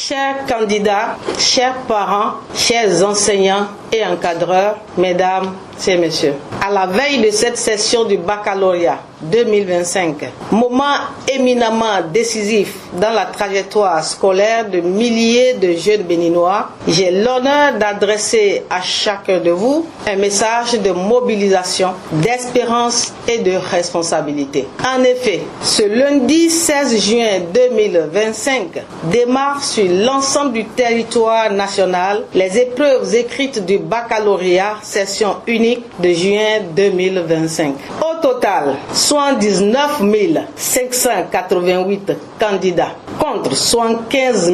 Chers candidats, chers parents, chers enseignants et encadreurs, mesdames et messieurs, à la veille de cette session du baccalauréat 2025, moment éminemment décisif dans la trajectoire scolaire de milliers de jeunes béninois, j'ai l'honneur d'adresser à chacun de vous un message de mobilisation, d'espérance et de responsabilité. En effet, ce lundi 16 juin 2025 démarre sur l'ensemble du territoire national les épreuves écrites du baccalauréat session unique de juin 2025. Au total, 79 588 candidats contre 75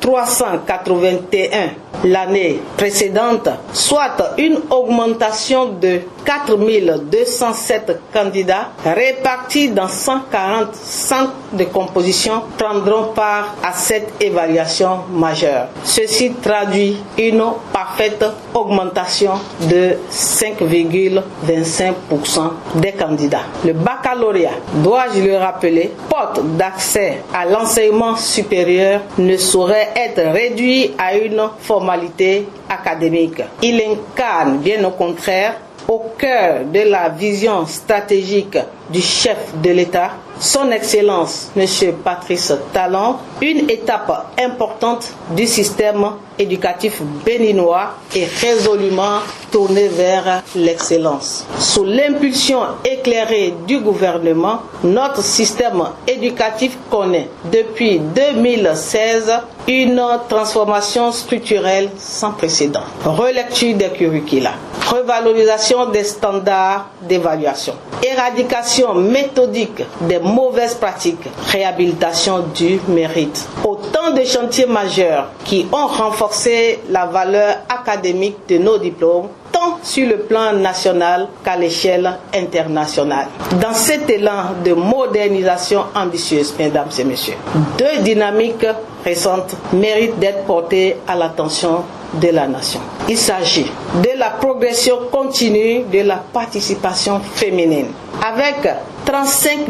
381 l'année précédente, soit une augmentation de 4 207 candidats répartis dans 140 centres de composition prendront part à cette évaluation majeure. Ceci traduit une parfaite augmentation de 5,25% des candidats. Le baccalauréat, dois-je le rappeler, porte d'accès à l'enseignement supérieur, ne saurait être réduit à une formalité académique. Il incarne, bien au contraire, au cœur de la vision stratégique du chef de l'État, son Excellence M. Patrice Talon, une étape importante du système éducatif béninois et résolument tournée vers l'excellence. Sous l'impulsion éclairée du gouvernement, notre système éducatif connaît depuis 2016 une transformation structurelle sans précédent. Relecture des curricula, revalorisation des standards d'évaluation, éradication méthodique des mauvaises pratiques, réhabilitation du mérite. Autant de chantiers majeurs qui ont renforcé la valeur académique de nos diplômes, tant sur le plan national qu'à l'échelle internationale. Dans cet élan de modernisation ambitieuse, mesdames et messieurs, deux dynamiques récentes méritent d'être portées à l'attention de la nation. Il s'agit de la progression continue de la participation féminine, avec 35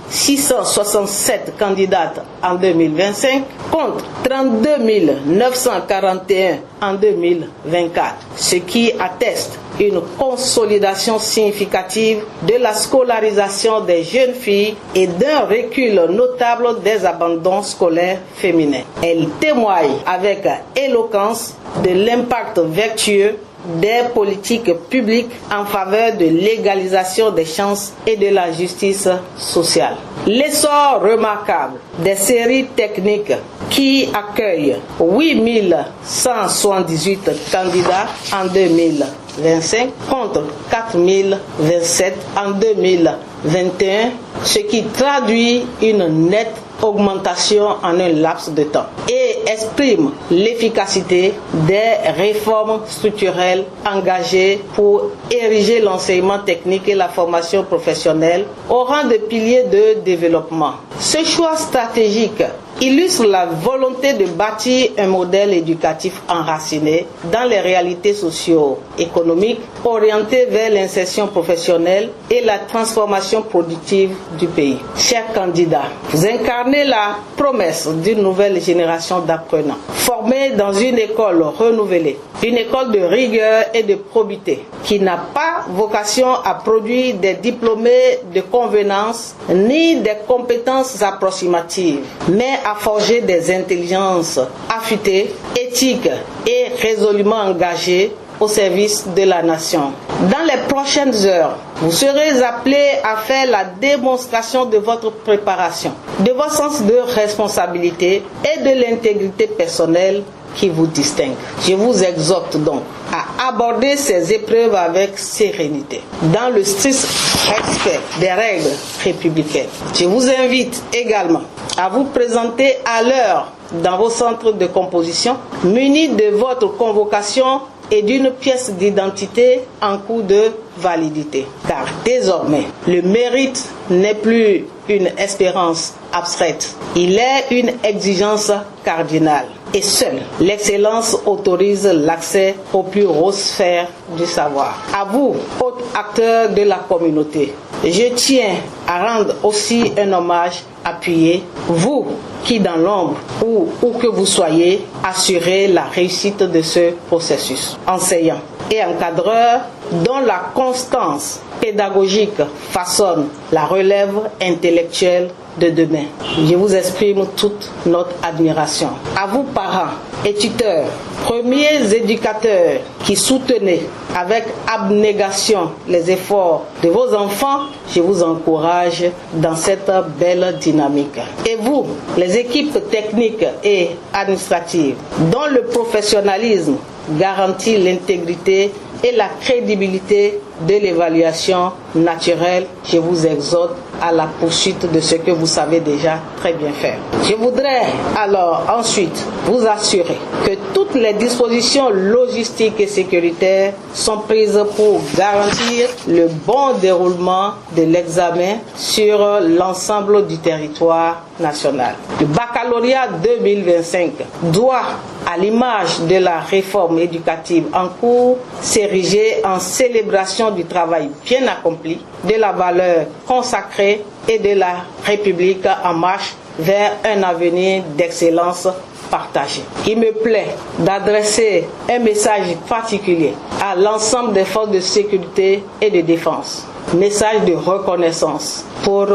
667 candidates en 2025 contre 32 941 en 2024, ce qui atteste une consolidation significative de la scolarisation des jeunes filles et d'un recul notable des abandons scolaires féminins. Elle témoigne avec éloquence de l'impact vertueux des politiques publiques en faveur de l'égalisation des chances et de la justice sociale. L'essor remarquable des séries techniques qui accueillent 8178 candidats en 2025 contre 4027 en 2021, ce qui traduit une nette augmentation en un laps de temps et exprime l'efficacité des réformes structurelles engagées pour ériger l'enseignement technique et la formation professionnelle au rang de piliers de développement. Ce choix stratégique illustre la volonté de bâtir un modèle éducatif enraciné dans les réalités socio-économiques, orienté vers l'insertion professionnelle et la transformation productive du pays. Chers candidats, vous incarnez la promesse d'une nouvelle génération d'apprenants, formés dans une école renouvelée, une école de rigueur et de probité, qui n'a pas vocation à produire des diplômés de convenance ni des compétences approximatives, mais à forger des intelligences affûtées, éthiques et résolument engagées au service de la nation. Dans les prochaines heures, vous serez appelés à faire la démonstration de votre préparation, de votre sens de responsabilité et de l'intégrité personnelle qui vous distingue. Je vous exhorte donc à aborder ces épreuves avec sérénité, dans le strict respect des règles républicaines. Je vous invite également à vous présenter à l'heure dans vos centres de composition, munis de votre convocation et d'une pièce d'identité en cours de validité. Car désormais, le mérite n'est plus une espérance abstraite, il est une exigence cardinale. Et seule l'excellence autorise l'accès aux plus hautes sphères du savoir. À vous, autres acteurs de la communauté, je tiens à rendre aussi un hommage appuyé, vous qui, dans l'ombre ou où que vous soyez, assurez la réussite de ce processus. Enseignants et encadreurs dont la constance pédagogique façonne la relève intellectuelle de demain. Je vous exprime toute notre admiration. À vous, parents et tuteurs, premiers éducateurs qui soutenez avec abnégation les efforts de vos enfants, je vous encourage dans cette belle dynamique. Et vous, les équipes techniques et administratives, dont le professionnalisme garantit l'intégrité et la crédibilité de l'évaluation naturelle, je vous exhorte à la poursuite de ce que vous savez déjà très bien faire. Je voudrais alors ensuite vous assurer que toutes les dispositions logistiques et sécuritaires sont prises pour garantir le bon déroulement de l'examen sur l'ensemble du territoire national. Le baccalauréat 2025 doit, à l'image de la réforme éducative en cours, s'ériger en célébration du travail bien accompli, de la valeur consacrée et de la République en marche vers un avenir d'excellence partagée. Il me plaît d'adresser un message particulier à l'ensemble des forces de sécurité et de défense. Message de reconnaissance pour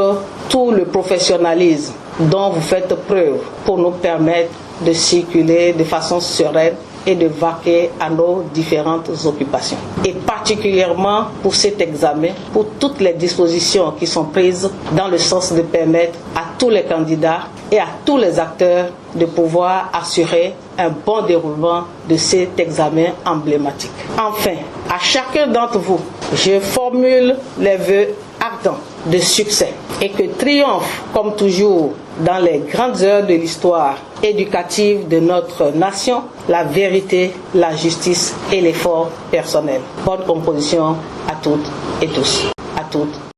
tout le professionnalisme dont vous faites preuve pour nous permettre de circuler de façon sereine et de vaquer à nos différentes occupations. Et particulièrement pour cet examen, pour toutes les dispositions qui sont prises dans le sens de permettre à tous les candidats et à tous les acteurs de pouvoir assurer un bon déroulement de cet examen emblématique. Enfin, à chacun d'entre vous, je formule les vœux ardents de succès et que triomphe, comme toujours, dans les grandes heures de l'histoire éducative de notre nation, la vérité, la justice et l'effort personnel. Bonne composition à toutes et tous. À toutes.